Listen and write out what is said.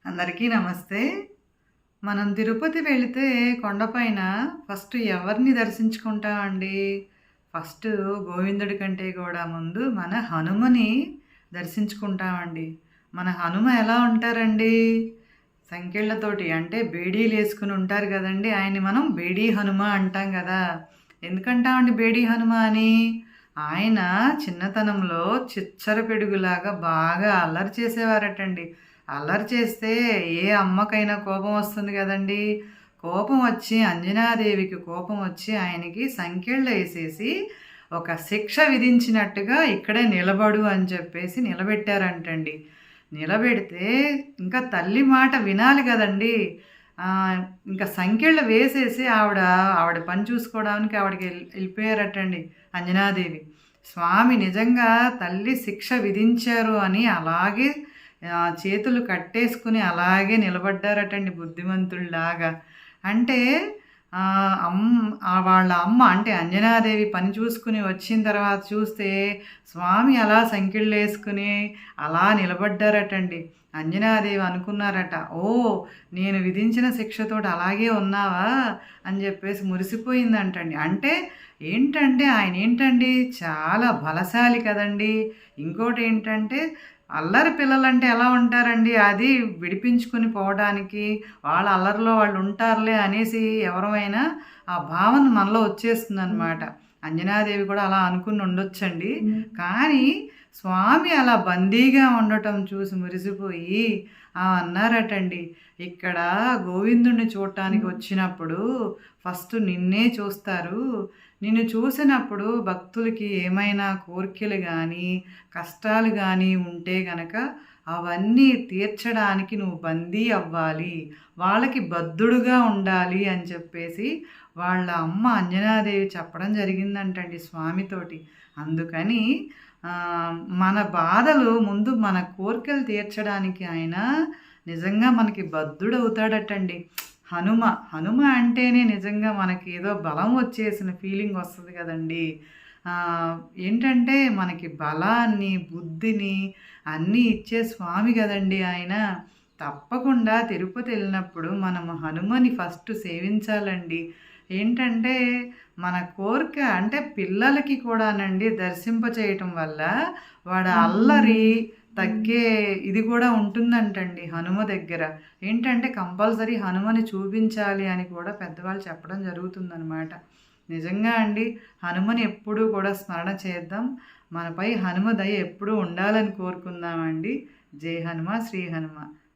అందరికీ నమస్తే. మనం తిరుపతి వెళితే కొండపైన ఫస్ట్ ఎవరిని దర్శించుకుంటామండి? ఫస్టు గోవిందుడి కంటే కూడా ముందు మన హనుమని దర్శించుకుంటామండి. మన హనుమ ఎలా ఉంటారండి? సంకెళ్ళతోటి అంటే బేడీలేసుకొని ఉంటారు గదండీ! ఆయన్ని మనం బేడీ హనుమ అంటాం గదా! ఎందుకంటామండి బేడీ హనుమ అని? ఆయన చిన్నతనంలో చిచ్చర పిడుగులాగా బాగా అల్లరి చేసేవారటండి. అల్లరి చేస్తే ఏ అమ్మకైనా కోపం వస్తుంది గదండీ! కోపం వచ్చి అంజనాదేవికి కోపం వచ్చి ఆయనకి సంకెళ్ళేసేసి ఒక శిక్ష విధించినట్టుగా ఇక్కడే నిలబడు అని చెప్పేసి నిలబెట్టారంటండి. నిలబెడితే ఇంకా తల్లి మాట వినాలి గదండీ! ఇంకా సంకెళ్ళు వేసేసి ఆవిడ పని చూసుకోవడానికి ఆవిడకి ఎళ్ళిపోయారటండి అంజనాదేవి. స్వామి నిజంగా తల్లి శిక్ష విధించారు అని అలాగే చేతులు కట్టేసుకుని అలాగే నిలబడ్డారటండి బుద్ధిమంతుల్లాగా. అంటే వాళ్ళ అమ్మ అంటే అంజనాదేవి పని చూసుకుని వచ్చిన తర్వాత చూస్తే స్వామి అలా సంకెళ్ళేసుకుని అలా నిలబడ్డారటండి. అంజనాదేవి అనుకున్నారట, ఓహ్! నేను విధించిన శిక్షతోటి అలాగే ఉన్నావా అని చెప్పేసి మురిసిపోయిందంటండి. అంటే ఏంటంటే ఆయనేంటండి చాలా బలశాలి కదండీ! ఇంకోటేంటంటే అల్లరి పిల్లలంటే ఎలా ఉంటారండి? అది విడిపించుకొని పోవడానికి వాళ్ళ అల్లరిలో వాళ్ళు ఉంటారులే అనేసి ఎవరమైనా ఆ భావన మనలో వచ్చేస్తుందనమాట. అంజనాదేవి కూడా అలా అనుకుని ఉండొచ్చండి. కానీ స్వామి అలా బందీగా ఉండటం చూసి మురిసిపోయి అన్నారటండి, ఇక్కడ గోవిందుడిని చూడటానికి వచ్చినప్పుడు ఫస్ట్ నిన్నే చూస్తారు. నిన్ను చూసినప్పుడు భక్తులకి ఏమైనా కోరికలు గానీ, కష్టాలు గానీ ఉంటే గనక అవన్నీ తీర్చడానికి నువ్వు బందీ అవ్వాలి. వాళ్ళకి బద్ధుడుగా ఉండాలి అని చెప్పేసి వాళ్ళ అమ్మ అంజనాదేవి చెప్పడం జరిగిందంటండి స్వామితోటి. అందుకని మన బాధలు ముందు మన కోరికలు తీర్చడానికి ఆయన నిజంగా మనకి బద్ధుడవుతాడటండి. హనుమ అంటేనే నిజంగా మనకి ఏదో బలం వచ్చేసిన ఫీలింగ్ వస్తుంది కదండీ! ఏంటంటే మనకి బలాన్ని, బుద్ధిని అన్నీ ఇచ్చే స్వామి కదండీ ఆయన. తప్పకుండా తిరుపతి వెళ్ళినప్పుడు మనం హనుమని ఫస్ట్ సేవించాలండి. ఏంటంటే మన కోరిక అంటే పిల్లలకి కూడానండి దర్శింపచేయటం వల్ల వాడి అల్లరి తగ్గే ఇది కూడా ఉంటుందంటండి హనుమ దగ్గర. ఏంటంటే కంపల్సరీ హనుమని చూపించాలి అని కూడా పెద్దవాళ్ళు చెప్పడం జరుగుతుందనమాట. నిజంగా అండి హనుమని ఎప్పుడూ కూడా స్మరణ చేద్దాం. మనపై హనుమ దయ ఎప్పుడూ ఉండాలని కోరుకుందామండి. జై హనుమ శ్రీ హనుమ.